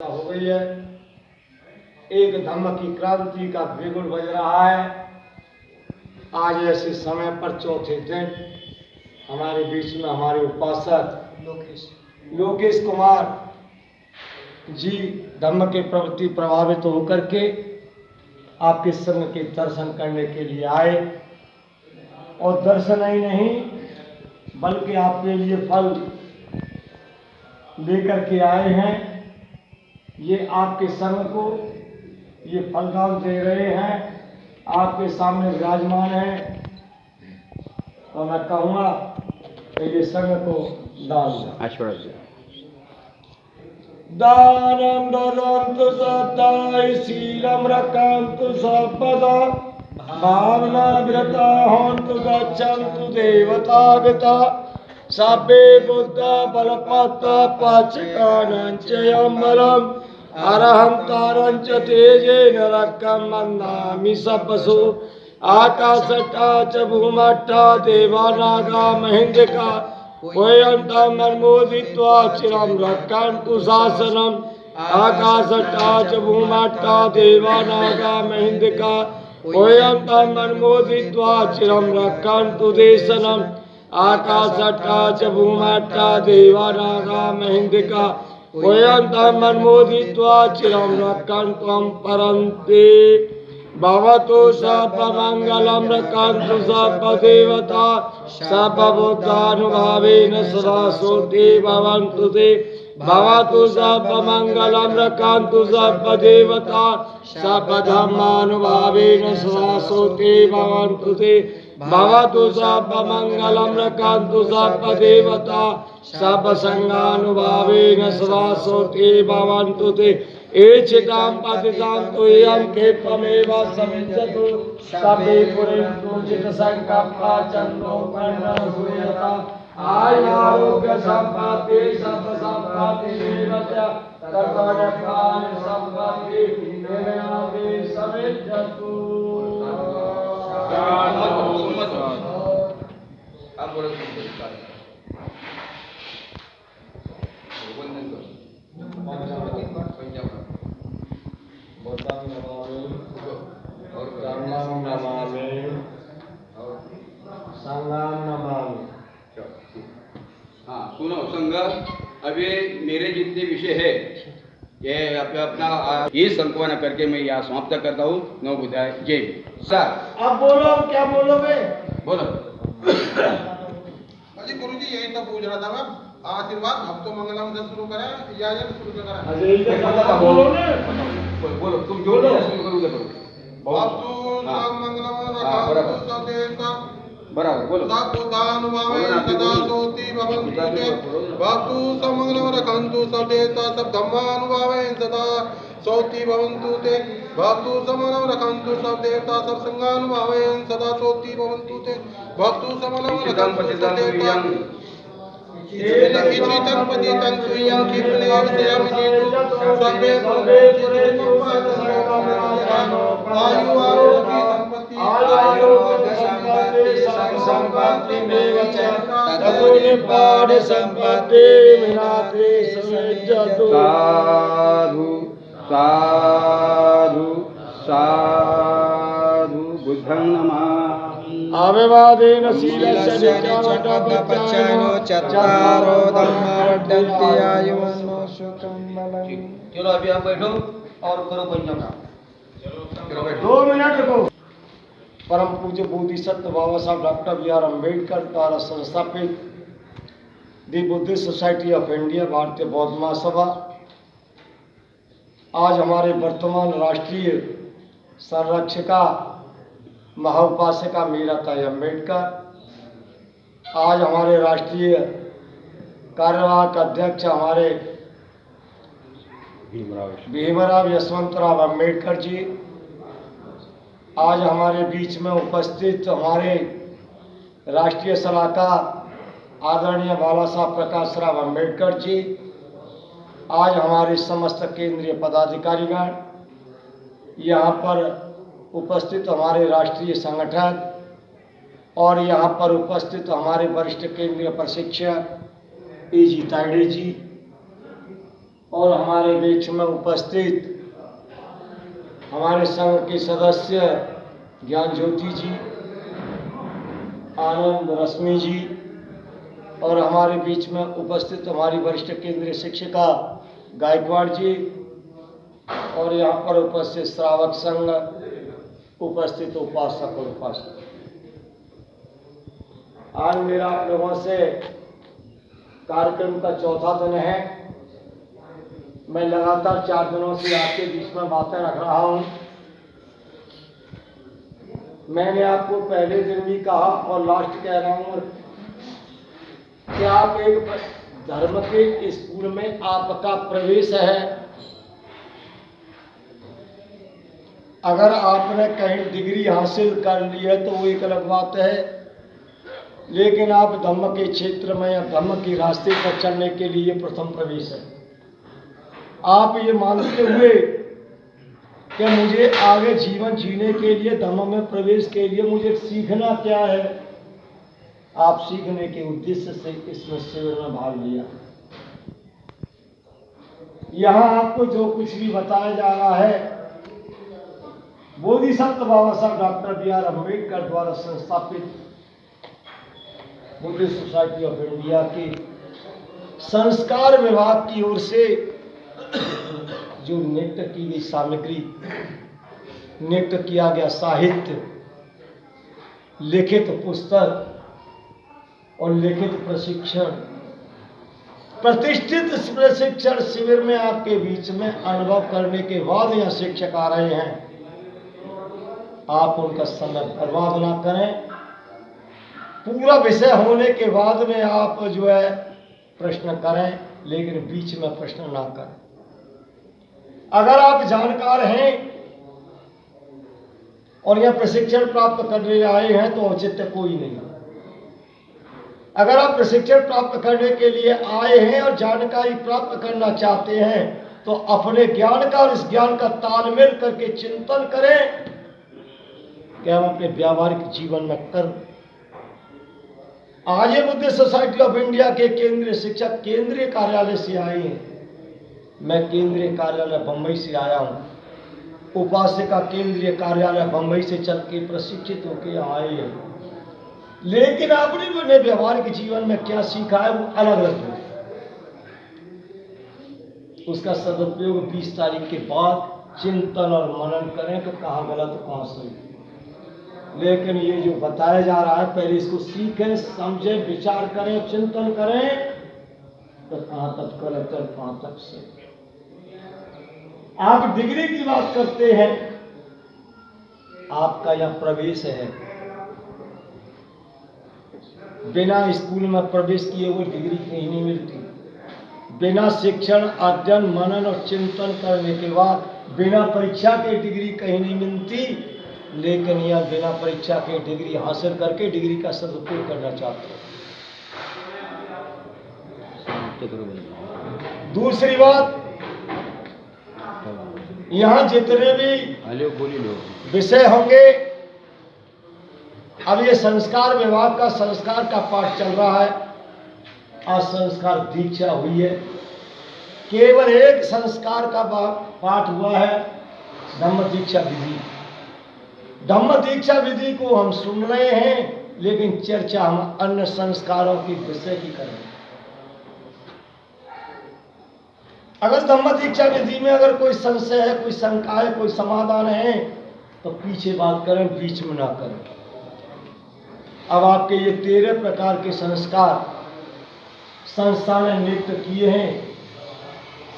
हो गई है। एक धम्म की क्रांति का बिगुल बज रहा है। आज ऐसे समय पर चौथे दिन हमारे बीच में हमारे उपासक लोकेश कुमार जी धम्म के प्रति प्रभावित होकर के आपके संग के दर्शन करने के लिए आए, और दर्शन ही नहीं बल्कि आपके लिए फल लेकर के आए हैं। ये आपके संग को ये फलदान दे रहे हैं, आपके सामने विराजमान है, और मैं कहूँगा कि ये संग को दान दानम ददन्तु सदाई शीलम रखन्तु सर्वदा भावना व्रता होन्तु गच्छन्तु देवतागता सभे बुद्धा बलपत्ता पाचकानंच यमबलम अरहंतारंच तेजेन रक्कम मन्नामि सपसो आकाशट्टा च भूमट्टा देवानागा महेन्द्रका वयंतं अनुमोदित्वा चिरं रक्षन्तु शासनम् आकाशट्टा च भूमट्टा देवानागा महेन्द्रका वयंतं अनुमोदित्वा चिरं रक्षन्तु देशनम् आकाशट्टा च भूमट्टा देवानागा महेन्द्रका वयंतं अनुमोदित्वा चिरं रक्षन्तु परन्ते भवतु सर्वमङ्गलं रक्षन्तु सर्वदेवता सर्वभूतानुभावेन सदा सोते भवन्तु ते भवतु सर्वमङ्गलं रक्षन्तु सर्वदेवता सर्वधर्मानुभावेन सदा सोते भवन्तु ते भवतु सर्वमङ्गलं रक्षन्तु सर्वदेवता सर्वसंगानुभावेन सदा सोते भवन्तु ते एचितां पतितां तुयं केपमेव समिज्जतु सभे पुरेन्तु चित्तसङ्कल्पा चन्द्रो कर्णसूयता आयुरारोग्य सम्पत्ति सर्वसम्पत्तिरेव च तत्त्वज्ञान सम्पत्ति मेनापि समिज्जतु। हाँ सुनो संग, अब ये मेरे जितने विषय है ये अपना ये संकलन करके मैं यहाँ समाप्त करता हूँ। नौ बुधाय जय सर। अब बोलो, क्या बोलोगे? बोलो। अजी गुरुजी यही तो पूछ रहा था मैं, आशीर्वाद अब तो मंगलम से शुरू करें या ये शुरू करें? अजय बोलो ना, बोलो तुम जो शुरू करोगे करो। अब तो सब मंगलम रखा तो देवता बराबर बोलो। सब बुद्धानुभावेन सदा सोति भवन्तु ते भवतु समंगलम रखन्तु सब देवता सब धम्मानुभावेन सदा सोति भवन्तु ते भवतु समंगलम रखन्तु सब देवता सब संगानुभावेन सदा सोति भवन्तु ते भवतु समंगलम रखन्तु सब देवता इचितं पतितं तुयं कीर्तनेन सेयामिजितु सर्वे पुरेन्तु आयु आरोग्य संपत्ति में निपाण संपत्ति मिलाते समिज्जतु। साधु साधु साधु बुद्धं नमः। अभिवादेन शीलस्य नित्यावतापच्चायनो चत्वारो धम्मा वर्धन्ते आयुवन्नो सुखं बलम्। चलो अभी आप बैठो और करो पंचम का। 2 मिनट रुको। परम पूज्य बोधिसत्व बाबा साहब डॉक्टर B.R. अम्बेडकर द्वारा संस्थापित दी बुद्धिस्ट सोसाइटी ऑफ इंडिया भारतीय बौद्ध महासभा आज हमारे वर्तमान राष्ट्रीय संरक्षिका महाउपासिका मीराताई अम्बेडकर, आज हमारे राष्ट्रीय कार्यवाहक अध्यक्ष हमारे भीमराव यशवंतराव अम्बेडकर जी, आज हमारे बीच में उपस्थित हमारे राष्ट्रीय सलाहकार आदरणीय बाला साहब प्रकाश राव अम्बेडकर जी, आज हमारे समस्त केंद्रीय पदाधिकारीगण, यहाँ पर उपस्थित हमारे राष्ट्रीय संगठन और यहाँ पर उपस्थित हमारे वरिष्ठ केंद्रीय प्रशिक्षक A.G. तायडे जी, और हमारे बीच में उपस्थित हमारे संघ के सदस्य ज्ञान ज्योति जी, आनंद रश्मि जी और हमारे बीच में उपस्थित हमारी वरिष्ठ केंद्रीय शिक्षिका गायकवाड़ जी और यहाँ पर उपस्थित श्रावक संघ, उपस्थित उपासक और उपासक। आज मेरा आप लोगों से कार्यक्रम का चौथा दिन है। मैं लगातार 4 दिनों से आपके बीच में बातें रख रहा हूँ। मैंने आपको पहले दिन भी कहा और लास्ट कह रहा हूँ कि आप एक धर्म के स्कूल में आपका प्रवेश है। अगर आपने कहीं डिग्री हासिल कर ली है तो वो एक अलग बात है, लेकिन आप धर्म के क्षेत्र में या धर्म के रास्ते पर चलने के लिए प्रथम प्रवेश है। आप ये मानते हुए कि मुझे आगे जीवन जीने के लिए, धर्म में प्रवेश के लिए मुझे सीखना क्या है, आप सीखने के उद्देश्य से इसमें शिविर में भाग लिया। यहाँ आपको जो कुछ भी बताया जा रहा है, बोधिसत्व बाबा साहब डॉक्टर B.R. अम्बेडकर द्वारा संस्थापित बुद्धिस्ट सोसाइटी ऑफ इंडिया के संस्कार विभाग की ओर से जो नियुक्त की गई सामग्री, नियुक्त किया गया साहित्य, लिखित पुस्तक और लिखित प्रशिक्षण, प्रतिष्ठित प्रशिक्षण शिविर में आपके बीच में अनुभव करने के बाद यहाँ शिक्षक आ रहे हैं। आप उनका समय बर्बाद ना करें। पूरा विषय होने के बाद में आप जो है प्रश्न करें, लेकिन बीच में प्रश्न ना करें। अगर आप जानकार हैं और यह प्रशिक्षण प्राप्त करने आए हैं तो औचित्य कोई नहीं। अगर आप प्रशिक्षण प्राप्त करने के लिए आए हैं और जानकारी प्राप्त करना चाहते हैं तो अपने ज्ञान का और इस ज्ञान का तालमेल करके चिंतन करें कि हम अपने व्यावहारिक जीवन में कर। आज ये बुद्धिस्ट सोसाइटी ऑफ इंडिया के केंद्रीय शिक्षक केंद्रीय कार्यालय से आए हैं। मैं केंद्रीय कार्यालय बंबई से आया हूँ। उपासिका केंद्रीय कार्यालय बंबई से चल के प्रशिक्षित होकर आए हैं, लेकिन आपने अपने व्यवहारिक जीवन में क्या सीखा है वो अलग अलग है। उसका सदुपयोग 20 तारीख के बाद चिंतन और मनन करें कि कहाँ गलत कहाँ सही। लेकिन ये जो बताया जा रहा है, पहले इसको सीखें, समझें, विचार करें, चिंतन करें तो कहाँ तक गलत है, कहाँ तक सही। आप डिग्री की बात करते हैं, आपका यह प्रवेश है। बिना स्कूल में प्रवेश किए हुए डिग्री कहीं नहीं मिलती। बिना शिक्षण, अध्ययन, मनन और चिंतन करने के बाद बिना परीक्षा के डिग्री कहीं नहीं मिलती। लेकिन यह बिना परीक्षा के डिग्री हासिल करके डिग्री का सदुपयोग करना चाहते हैं। दूसरी बात, यहाँ जितने भी विषय होंगे, अब ये संस्कार विभाग का संस्कार का पाठ चल रहा है। आज संस्कार दीक्षा हुई है। केवल एक संस्कार का पाठ हुआ है, धम्म दीक्षा विधि। धम्म दीक्षा विधि को हम सुन रहे हैं, लेकिन चर्चा हम अन्य संस्कारों के विषय की कर रहे हैं। अगर धम्म दीक्षा विधि में अगर कोई संशय है, कोई शंका है, कोई समाधान है तो पीछे बात करें, बीच में ना करें। अब आपके ये 13 प्रकार के संस्कार संस्था ने नियुक्त किए हैं।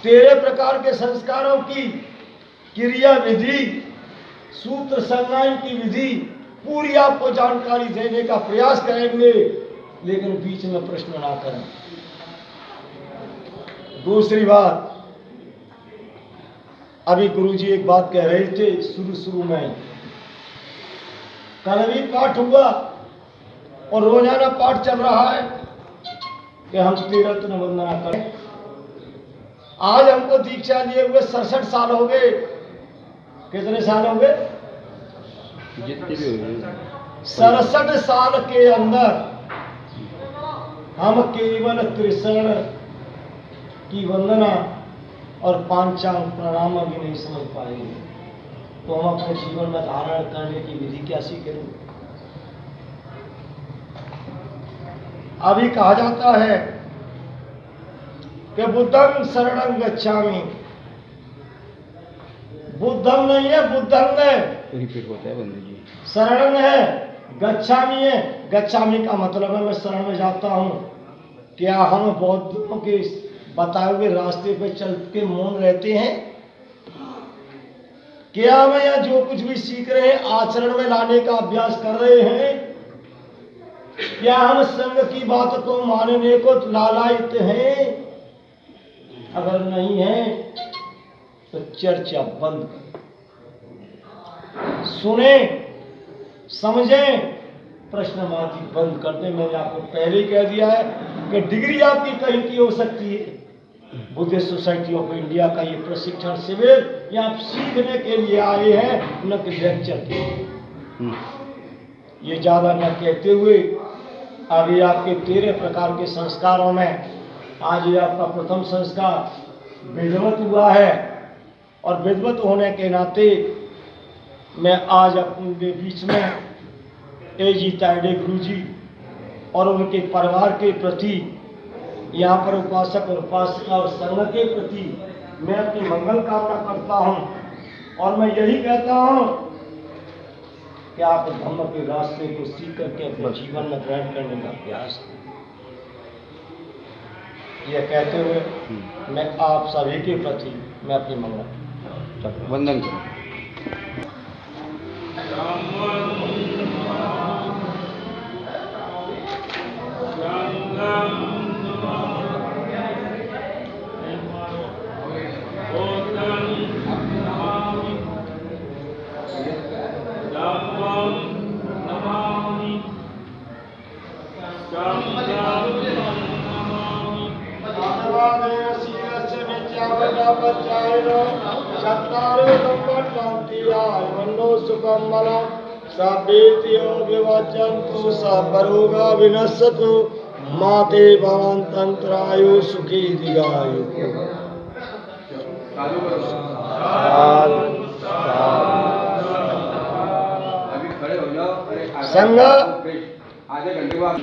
13 प्रकार के संस्कारों की क्रिया विधि, सूत्र संज्ञान की विधि पूरी आपको जानकारी देने का प्रयास करेंगे, लेकिन बीच में प्रश्न ना करें। दूसरी बात, अभी गुरुजी एक बात कह रहे थे शुरू में, कल भी पाठ हुआ और रोजाना पाठ चल रहा है कि हम त्रिरत्न वंदना करें। आज हमको दीक्षा लिए हुए 67 साल हो गए। कितने साल हो गए? जितने भी हो गए 67 साल के अंदर हम केवल त्रिशरण की वंदना और पांचांग प्रणाम भी नहीं समझ पाएंगे, तो हम अपने जीवन में धारण करने की विधि क्या सीखेंगे? अभी कहा जाता है कि बुद्धं शरणं गच्छामि, बुद्धं नहीं है, बुद्धं है, रिपीट होता है बंधु जी। शरणं है, गच्छामि है। गच्छामि का मतलब है मैं शरण में जाता हूँ। क्या हम बौद्धों के बताए हुए रास्ते पे चल के मौन रहते हैं? क्या हम यहाँ जो कुछ भी सीख रहे हैं आचरण में लाने का अभ्यास कर रहे हैं? क्या हम संग की बात को मानने को लालायित हैं? अगर नहीं है तो चर्चा बंद करें, सुने, समझें, प्रश्नवाची बंद कर दें। मैंने आपको पहले ही कह दिया है कि डिग्री आपकी कहीं की हो सकती है। बुद्धिस्ट सोसाइटी ऑफ इंडिया का ये प्रशिक्षण शिविर ये आप सीखने के लिए आए हैं, न कि लेक्चर के लिए। ये ज्यादा न कहते हुए अभी आपके 13 प्रकार के संस्कारों में आज ये आपका प्रथम संस्कार विधिवत हुआ है, और विधिवत होने के नाते मैं आज अपने बीच में A.G. तायडे गुरु जी और उनके परिवार के प्रति, यहाँ पर उपासक और उपासिका और संघ के प्रति मैं अपनी मंगल कामना करता हूँ। और मैं यही कहता हूँ कि आप धम्म के रास्ते को सीख करके अपने जीवन में ग्रहण करने का अभ्यास करें। यह कहते हुए मैं आप सभी के प्रति मैं अपनी मंगल वंदन करो। विनश्यतु माते भवन्तंत्रायु सुखी दीर्घायु। चालू करो। अभी खड़े हो जाओ। संघ आधे घंटे बाद